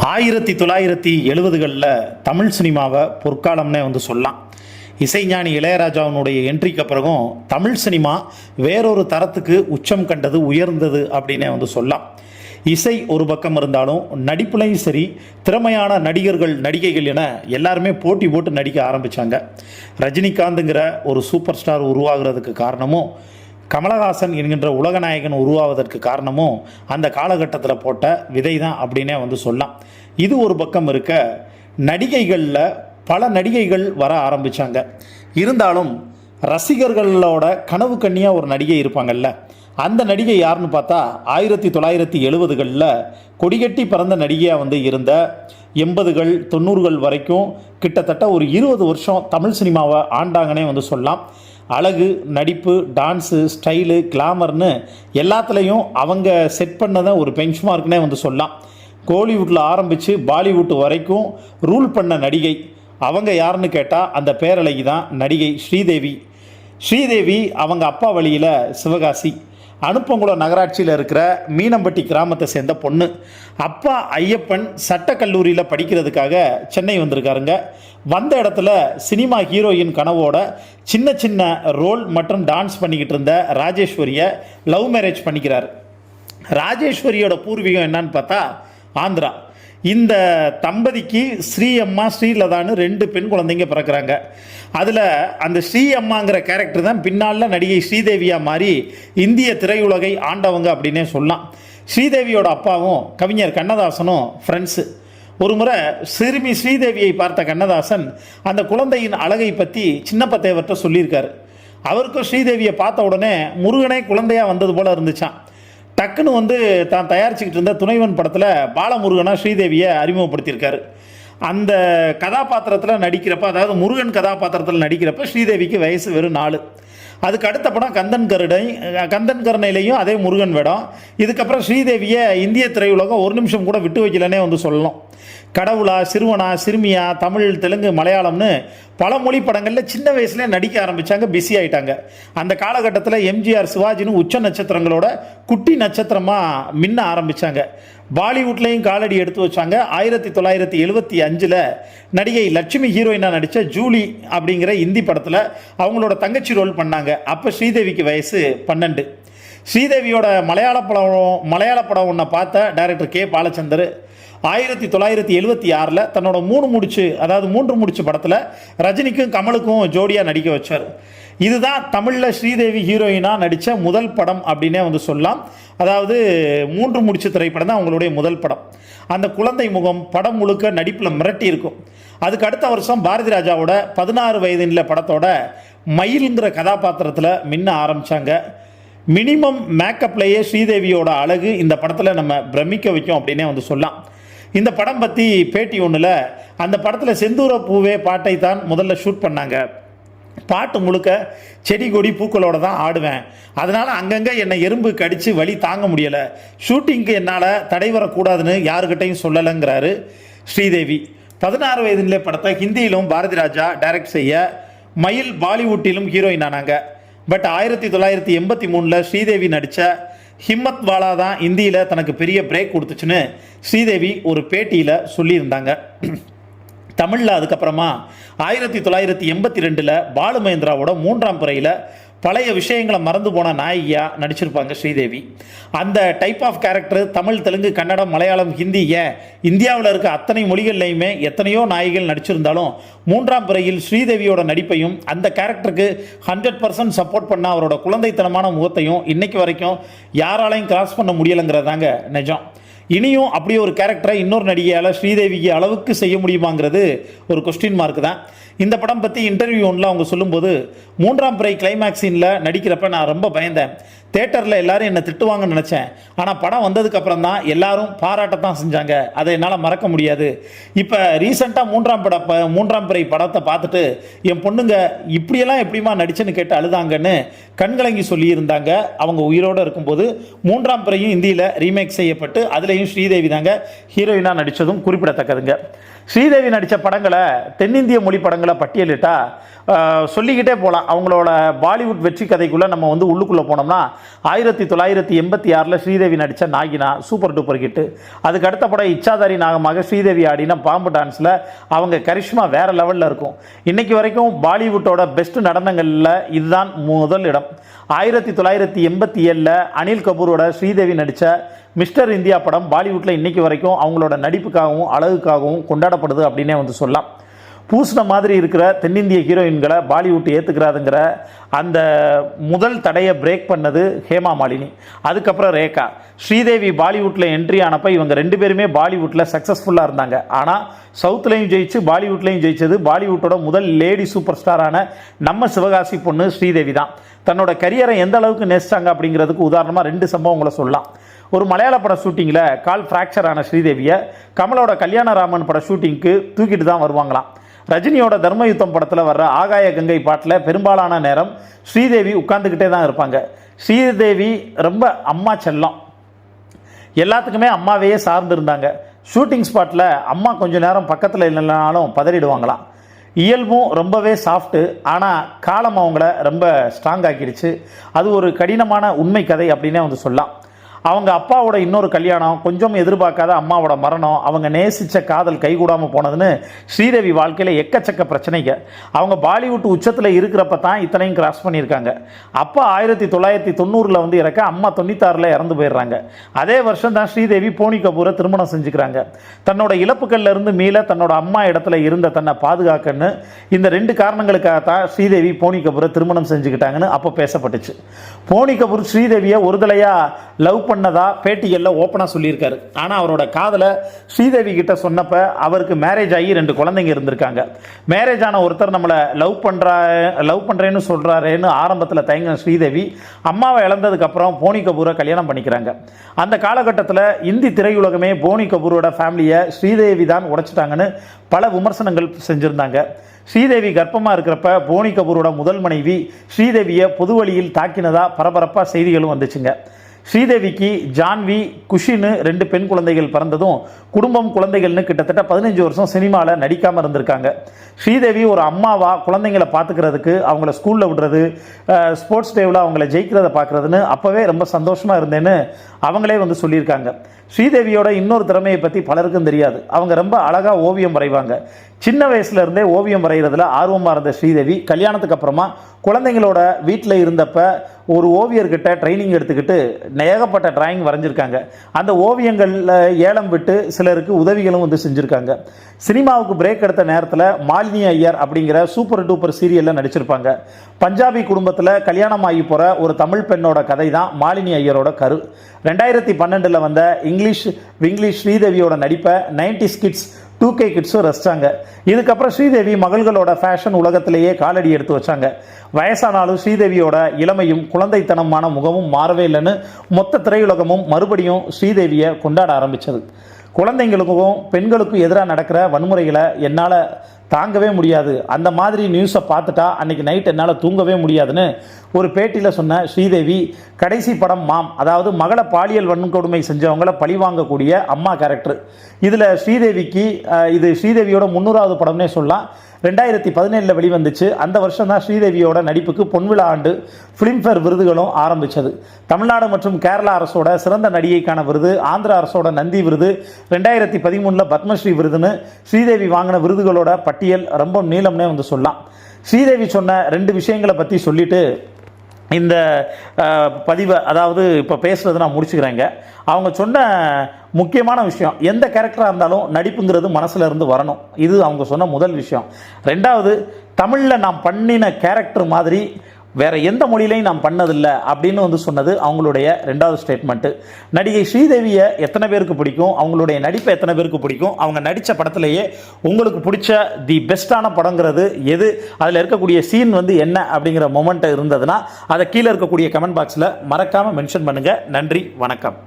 1970களில் தமிழ் சினிமாவை பொற்காலம்னே சொல்லலாம். இசைஞானி இளையராஜாவினுடைய என்ட்ரிக்கு பிறகும் தமிழ் சினிமா வேறொரு தரத்துக்கு உச்சம் கண்டது, உயர்ந்தது அப்படின்னே சொல்லலாம். இசை ஒரு பக்கம் இருந்தாலும் நடிப்புலையும் சரி, திறமையான நடிகர்கள் நடிகைகள் என எல்லாருமே போட்டி போட்டு நடிக்க ஆரம்பித்தாங்க. ரஜினிகாந்துங்கிற ஒரு சூப்பர் ஸ்டார் உருவாகிறதுக்கு காரணமும், கமலஹாசன் என்கின்ற உலகநாயகன் உருவாவதற்கு காரணமும் அந்த காலகட்டத்தில் போட்ட விதை தான் அப்படின்னே சொல்லலாம். இது ஒரு பக்கம் இருக்க, நடிகைகளில் பல நடிகைகள் வர ஆரம்பித்தாங்க. இருந்தாலும் ரசிகர்களோட கனவு கண்ணியாக ஒரு நடிகை இருப்பாங்கல்ல, அந்த நடிகை யாருன்னு பார்த்தா 1970களில் கொடிகட்டி பறந்த நடிகையாக இருந்த 80கள் 90கள் வரைக்கும் கிட்டத்தட்ட ஒரு 20 வருஷம் தமிழ் சினிமாவை ஆண்டாங்கன்னே சொல்லலாம். அழகு, நடிப்பு, டான்ஸு, ஸ்டைலு, கிளாமர்னு எல்லாத்துலேயும் அவங்க செட் பண்ணதை ஒரு பெஞ்ச்மார்க்னே சொல்லலாம். கோலிவுட்டில் ஆரம்பித்து பாலிவுட் வரைக்கும் ரூல் பண்ண நடிகை அவங்க யாருன்னு கேட்டால் அந்த பேரழகி தான் நடிகை ஸ்ரீதேவி. ஸ்ரீதேவி அவங்க அப்பா வழியில் சிவகாசி அனுப்பங்குளம் நகராட்சியில் இருக்கிற மீனம்பட்டி கிராமத்தை சேர்ந்த பொண்ணு. அப்பா ஐயப்பன் சட்டக்கல்லூரியில் படிக்கிறதுக்காக சென்னை வந்திருக்காருங்க. வந்த இடத்துல சினிமா ஹீரோயின் கனவோட சின்ன சின்ன ரோல் மற்றும் டான்ஸ் பண்ணிக்கிட்டு இருந்த ராஜேஸ்வரியை லவ் மேரேஜ் பண்ணிக்கிறார். ராஜேஸ்வரியோட பூர்வீகம் என்னன்னு பார்த்தா ஆந்திரா. இந்த தம்பதிக்கு ஸ்ரீ அம்மா, ஸ்ரீலதான்னு 2 பெண் குழந்தைங்க பிறக்கிறாங்க. அதில் அந்த ஸ்ரீ அம்மாங்கிற கேரக்டர் தான் பின்னால் நடிகை ஸ்ரீதேவியாக மாறி இந்திய திரையுலகை ஆண்டவங்க அப்படின்னே சொல்லலாம். ஸ்ரீதேவியோட அப்பாவும் கவிஞர் கண்ணதாசனும் ஃப்ரெண்ட்ஸு. ஒரு முறை சிறுமி ஸ்ரீதேவியை பார்த்த கண்ணதாசன் அந்த குழந்தையின் அழகை பற்றி சின்னப்பத்தேவர்கிட்ட சொல்லியிருக்காரு. அவருக்கும் ஸ்ரீதேவியை பார்த்த உடனே முருகனே குழந்தையாக வந்தது போல் இருந்துச்சான். டக்குன்னு தான் தயாரிச்சுக்கிட்டு இருந்த துணைவன் படத்தில் பாலமுருகனாக ஸ்ரீதேவியை அறிமுகப்படுத்தியிருக்காரு. அந்த கதாபாத்திரத்தில் நடிக்கிறப்ப, அதாவது முருகன் கதாபாத்திரத்தில் நடிக்கிறப்ப ஸ்ரீதேவிக்கு வயசு வெறும் 4. அதுக்கு அடுத்த படம் கந்தன் கருணையிலையும் அதே முருகன் வேடம். இதுக்கப்புறம் ஸ்ரீதேவியை இந்திய திரையுலகம் ஒரு நிமிஷம் கூட விட்டு வைக்கலன்னே சொல்லணும். கடவுளா, சிறுவனா, சிறுமியா, தமிழ், தெலுங்கு, மலையாளம்னு பல மொழி படங்களில் சின்ன வயசுலேயே நடிக்க ஆரம்பித்தாங்க, பிஸி ஆகிட்டாங்க. அந்த காலகட்டத்தில் எம்ஜிஆர், சிவாஜின்னு உச்ச நட்சத்திரங்களோட குட்டி நட்சத்திரமாக மின்ன ஆரம்பித்தாங்க. பாலிவுட்லேயும் காலடி எடுத்து வச்சாங்க. 1975 நடிகை லட்சுமி ஹீரோயினாக நடித்த ஜூலி அப்படிங்கிற இந்தி படத்தில் அவங்களோட தங்கச்சி ரோல் பண்ணாங்க. அப்போ ஸ்ரீதேவிக்கு வயசு 12. ஸ்ரீதேவியோட மலையாள படம் ஒன்றை பார்த்த டைரக்டர் கே பாலச்சந்தர் 1976 தன்னோட 3 முடிச்சு படத்தில் ரஜினிக்கும் கமலுக்கும் ஜோடியாக நடிக்க வச்சார். இதுதான் தமிழில் ஸ்ரீதேவி ஹீரோயினாக நடித்த முதல் படம் அப்படின்னே சொல்லலாம். அதாவது 3 முடிச்சு திரைப்படம் தான் அவங்களுடைய முதல் படம். அந்த குழந்தை முகம் படம் முழுக்க நடிப்பில் மிரட்டி இருக்கும். அதுக்கு அடுத்த வருஷம் பாரதி ராஜாவோட 16 வயதில் படத்தோட மயில்ங்கிற கதாபாத்திரத்தில் மின்ன ஆரம்பித்தாங்க. மினிமம் மேக்கப்லேயே ஸ்ரீதேவியோட அழகு இந்த படத்தில் நம்ம பிரமிக்க வைக்கும் அப்படின்னே சொல்லலாம். இந்த படம் பற்றி பேட்டி ஒன்றில், அந்த படத்தில் செந்தூர பூவே பாட்டை தான் முதல்ல ஷூட் பண்ணாங்க. பாட்டு முழுக்க செடி கொடி பூக்களோடு தான் ஆடுவேன். அதனால் அங்கங்கே என்னை எறும்பு கடித்து வலி தாங்க முடியலை. ஷூட்டிங்க்கு என்னால் தடை வரக்கூடாதுன்னு யாருக்கிட்டையும் சொல்லலைங்கிறாரு ஸ்ரீதேவி. 16 வயதிலே படத்தை ஹிந்தியிலும் பாரதி ராஜா டைரக்ட் செய்ய மயில் பாலிவுட்டிலும் ஹீரோயின் ஆனாங்க. பட் 1983 ஸ்ரீதேவி நடித்த ஹிம்மத் வாலா தான் இந்தியில் தனக்கு பெரிய பிரேக் கொடுத்துச்சுன்னு ஸ்ரீதேவி ஒரு பேட்டியில் சொல்லியிருந்தாங்க. தமிழில் அதுக்கப்புறமா 1982 பாலு மகேந்திராவோட 3ஆம் பிறையில் பழைய விஷயங்களை மறந்து போன நாயகியாக நடிச்சிருப்பாங்க ஸ்ரீதேவி. அந்த type of character Tamil, Telugu, Kannada, Malayalam, Hindi, இந்தியாவில் இருக்க அத்தனை மொழிகள்லையுமே எத்தனையோ நாயகிகள் நடிச்சிருந்தாலும் 3ஆம் பிறையில் ஸ்ரீதேவியோட நடிப்பையும் அந்த கேரக்டருக்கு 100% சப்போர்ட் பண்ண அவரோட குழந்தைத்தனமான முகத்தையும் இன்னைக்கு வரைக்கும் யாராலையும் கிராஸ் பண்ண முடியலைங்கிறதாங்க நிஜம். இனியும் அப்படியே ஒரு கேரக்டரை இன்னொரு நடிகையால் ஸ்ரீதேவிக்கு அளவுக்கு செய்ய முடியுமாங்கிறது ஒரு கொஸ்டின் மார்க் தான். இந்த படம் பற்றி இன்டர்வியூ ஒன்றில் அவங்க சொல்லும்போது, 3ஆம் பிறை கிளைமேக்ஸ் சீனில் நடிக்கிறப்ப நான் ரொம்ப பயந்தேன். தேட்டரில் எல்லாரும் என்னை திட்டுவாங்கன்னு நினச்சேன். ஆனால் படம் வந்ததுக்கப்புறம் தான் எல்லாரும் பாராட்டத்தான் செஞ்சாங்க. அதை என்னால் மறக்க முடியாது. இப்போ ரீசெண்டாக 3ஆம் பிறை படத்தை பார்த்துட்டு என் பொண்ணுங்க இப்படியெல்லாம் எப்படிமா நடிச்சுன்னு கேட்டு அழுதாங்கன்னு கண்கலங்கி சொல்லியிருந்தாங்க. அவங்க உயிரோடு இருக்கும்போது 3ஆம் பிறையும் இந்தியில் ரீமேக் செய்யப்பட்டு அதுலேயும் ஸ்ரீதேவி தாங்க ஹீரோயினாக நடித்ததும் குறிப்பிடத்தக்கதுங்க. ஸ்ரீதேவி நடித்த படங்களை தென்னிந்திய மொழி படங்களை பட்டியலிட்டா சொல்லிக்கிட்டே போகலாம். அவங்களோட பாலிவுட் வெற்றி கதைக்குள்ளே நம்ம வந்து உள்ளுக்குள்ளே போனோம்னா 1986 ஸ்ரீதேவி நடித்த நாகினா சூப்பர் டூப்பர் ஹிட்டு. அதுக்கு அடுத்த படம் இச்சாதாரி நாகமாக ஸ்ரீதேவி ஆடின பாம்பு டான்ஸில் அவங்க கரிஷ்மா வேறு லெவலில் இருக்கும். இன்றைக்கி வரைக்கும் பாலிவுட்டோட பெஸ்ட் நடனங்களில் இதுதான் முதல் இடம். 1987 அனில் கபூரோட ஸ்ரீதேவி நடித்த மிஸ்டர் இந்தியா படம் பாலிவுட்டில் இன்றைக்கி வரைக்கும் அவங்களோட நடிப்புக்காகவும் அழகுக்காகவும் கொண்டாடப்படுது அப்படின்னே வந்து சொல்லலாம். பூசின மாதிரி இருக்கிற தென்னிந்திய ஹீரோயின்களை பாலிவுட் ஏற்றுக்கிறாதுங்கிற அந்த முதல் தடையை பிரேக் பண்ணது ஹேமா மாலினி, அதுக்கப்புறம் ரேகா. ஸ்ரீதேவி பாலிவுட்டில் என்ட்ரி ஆனப்போ இவங்க 2 பேருமே பாலிவுட்டில் சக்ஸஸ்ஃபுல்லாக இருந்தாங்க. ஆனால் சவுத்துலேயும் ஜெயிச்சு பாலிவுட்லேயும் ஜெயிச்சது பாலிவுட்டோட முதல் லேடி சூப்பர் ஸ்டாரான நம்ம சிவகாசி பொண்ணு ஸ்ரீதேவி தான். தன்னோட கரியரை எந்த அளவுக்கு நேசிச்சாங்க அப்படிங்கிறதுக்கு உதாரணமாக 2 சம்பவங்களை சொல்லலாம். ஒரு மலையாள பட ஷூட்டிங்கில் கால் ஃப்ராக்சர் ஆன ஸ்ரீதேவியை கமலோட கல்யாணராமன் பட ஷூட்டிங்க்கு தூக்கிட்டு தான் வருவாங்களாம். ரஜினியோட தர்மயுத்தம் படத்தில் வர்ற ஆகாய கங்கை பாட்டில் பெரும்பாலான நேரம் ஸ்ரீதேவி உட்காந்துக்கிட்டே தான் இருப்பாங்க. ஸ்ரீதேவி ரொம்ப அம்மா செல்லம், எல்லாத்துக்குமே அம்மாவையே சார்ந்து இருந்தாங்க. ஷூட்டிங் ஸ்பாட்டில் அம்மா கொஞ்சம் நேரம் பக்கத்தில் இல்லைனாலும் பதறிடுவாங்களாம். இயல்பும் ரொம்பவே சாஃப்ட்டு, ஆனால் காலம் அவங்கள ரொம்ப ஸ்ட்ராங் ஆக்கிடுச்சு. அது ஒரு கடினமான உண்மை கதை அப்படின்னே வந்து சொல்லலாம். அவங்க அப்பாவோட இன்னொரு கல்யாணம், கொஞ்சம் எதிர்பார்க்காத அம்மாவோட மரணம், அவங்க நேசித்த காதல் கைகூடாமல் போனதுன்னு ஸ்ரீதேவி வாழ்க்கையில் எக்கச்சக்க பிரச்சனைங்க. அவங்க பாலிவுட் உச்சத்தில் இருக்கிறப்ப தான் இத்தனையும் கிராஸ் பண்ணியிருக்காங்க. அப்பா 1990 வந்து இறக்க, அம்மா 96 இறந்து போயிடுறாங்க. அதே வருஷம் தான் ஸ்ரீதேவி போனி கபூரை திருமணம் செஞ்சுக்கிறாங்க. தன்னோட இழப்புகள்ல இருந்து மீள தன்னோட அம்மா இடத்துல இருந்த தன்னை பாதுகாக்கன்னு இந்த 2 காரணங்களுக்காக தான் ஸ்ரீதேவி போனி கபூரை திருமணம் செஞ்சுக்கிட்டாங்கன்னு அப்போ பேசப்பட்டுச்சு. போனி கபூர் ஸ்ரீதேவியை ஒருதலையா லவ் பண்ணதா பேட்டிகளில் ஓப்பனாக சொல்லியிருக்காரு. ஆனால் அவரோட காதலை ஸ்ரீதேவி கிட்ட சொன்னப்ப அவருக்கு மேரேஜ் ஆகி 2 குழந்தைங்க இருந்திருக்காங்க. மேரேஜ் ஆன ஒருத்தர் நம்மளை லவ் பண்ணுறேன்னு சொல்கிறாரேன்னு ஆரம்பத்தில் தயங்கின ஸ்ரீதேவி அம்மாவை இழந்ததுக்கப்புறம் போனி கபூரை கல்யாணம் பண்ணிக்கிறாங்க. அந்த காலகட்டத்தில் இந்தி திரையுலகமே போனி கபூரோட ஃபேமிலியை ஸ்ரீதேவி தான் உடைச்சிட்டாங்கன்னு பல விமர்சனங்கள் செஞ்சுருந்தாங்க. ஸ்ரீதேவி கர்ப்பமாக இருக்கிறப்ப போனி கபூரோட முதல் மனைவி ஸ்ரீதேவியை பொது வழியில் தாக்கினதா பரபரப்பாக செய்திகளும் வந்துச்சுங்க. ஸ்ரீதேவிக்கு ஜான்வி, குஷின்னு 2 பெண் குழந்தைகள் பிறந்ததும் குடும்பம் குழந்தைகள்னு கிட்டத்தட்ட 15 வருஷம் சினிமாவில் நடிக்காமல் இருந்திருக்காங்க. ஸ்ரீதேவி ஒரு அம்மாவா குழந்தைங்களை பார்த்துக்கிறதுக்கு, அவங்கள ஸ்கூலில் விடுறது, ஸ்போர்ட்ஸ் டேவில் அவங்கள ஜெயிக்கிறத பார்க்குறதுன்னு அப்போவே ரொம்ப சந்தோஷமாக இருந்தேன்னு அவங்களே வந்து சொல்லியிருக்காங்க. ஸ்ரீதேவியோட இன்னொரு திறமையை பற்றி பலருக்கும் தெரியாது. அவங்க ரொம்ப அழகாக ஓவியம் வரைவாங்க. சின்ன வயசுலேருந்தே ஓவியம் வரைகிறதுல ஆர்வமாக இருந்த ஸ்ரீதேவி கல்யாணத்துக்கு அப்புறமா குழந்தைங்களோட வீட்டில் இருந்தப்ப ஒரு ஓவியர்கிட்ட ட்ரைனிங் எடுத்துக்கிட்டு ஏகப்பட்ட டிராயிங் வரைஞ்சிருக்காங்க. அந்த ஓவியங்களில் ஏலம் விட்டு சிலருக்கு உதவிகளும் வந்து செஞ்சுருக்காங்க. சினிமாவுக்கு பிரேக் எடுத்த நேரத்தில் மாலினி ஐயர் அப்படிங்கிற சூப்பர் டூப்பர் சீரியலில் நடிச்சிருப்பாங்க. பஞ்சாபி குடும்பத்தில் கல்யாணம் ஆகி போகிற ஒரு தமிழ் பெண்ணோட கதை தான் மாலினி ஐயரோட கரு. 2012 வந்த இங்கிலீஷ் ஸ்ரீதேவியோட நடிப்பை 90s கிட்ஸ் 2K கிட்ஸும் ரசித்தாங்க. இதுக்கப்புறம் ஸ்ரீதேவி மகள்களோட ஃபேஷன் உலகத்திலேயே காலடி எடுத்து வச்சாங்க. வயசானாலும் ஸ்ரீதேவியோட இளமையும் குழந்தைத்தனமான முகமும் மாறவே இல்லைன்னு மொத்த திரையுலகமும் மறுபடியும் ஸ்ரீதேவியை கொண்டாட ஆரம்பித்தது. குழந்தைங்களுக்கும் பெண்களுக்கும் எதிராக நடக்கிற வன்முறைகளை என்னால் தாங்கவே முடியாது, அந்த மாதிரி நியூஸை பார்த்துட்டா அன்றைக்கி நைட் என்னால் தூங்கவே முடியாதுன்னு ஒரு பேட்டியில் சொன்ன ஸ்ரீதேவி கடைசி படம் மாம், அதாவது மகளை பாலியல் வன்கொடுமை செஞ்சவங்களை பழிவாங்கக்கூடிய அம்மா கேரக்டர். இதில் இது ஸ்ரீதேவியோட 300வது படம்னே சொல்லலாம். 2017 வெளிவந்துச்சு. அந்த வருஷம் தான் ஸ்ரீதேவியோட நடிப்புக்கு பொன்விழா ஆண்டு ஃபிலிம்ஃபேர் விருதுகளும் ஆரம்பித்தது. தமிழ்நாடு மற்றும் கேரளா அரசோட சிறந்த நடிகைக்கான விருது, ஆந்திரா அரசோட நந்தி விருது, 2013 பத்மஸ்ரீ விருதுன்னு ஸ்ரீதேவி வாங்கின விருதுகளோட பட்டியல் ரொம்ப நீளம்னே வந்து சொல்லலாம். ஸ்ரீதேவி சொன்ன 2 விஷயங்களை பற்றி சொல்லிட்டு இந்த பதிவை, அதாவது இப்போ பேசுகிறது நான் முடிச்சுக்கிறேங்க. அவங்க சொன்ன முக்கியமான விஷயம், எந்த கேரக்டராக இருந்தாலும் நடிப்புங்கிறது மனசில் இருந்து வரணும். இது அவங்க சொன்ன முதல் விஷயம். 2வது, தமிழில் நாம் பண்ணின கேரக்டர் மாதிரி வேற எந்த மொழியிலையும் நாம் பண்ணதில்லை அப்படின்னு வந்து சொன்னது அவங்களுடைய 2வது ஸ்டேட்மெண்ட்டு. நடிகை ஸ்ரீதேவியை எத்தனை பேருக்கு பிடிக்கும், அவங்களுடைய நடிப்பை எத்தனை பேருக்கு பிடிக்கும், அவங்க நடித்த படத்திலேயே உங்களுக்கு பிடிச்ச தி பெஸ்ட்டான படங்கிறது எது, அதில் இருக்கக்கூடிய சீன் வந்து என்ன அப்படிங்கிற மொமெண்ட் இருந்ததுன்னா அதை கீழே இருக்கக்கூடிய கமெண்ட் பாக்ஸில் மறக்காமல் மென்ஷன் பண்ணுங்கள். நன்றி, வணக்கம்.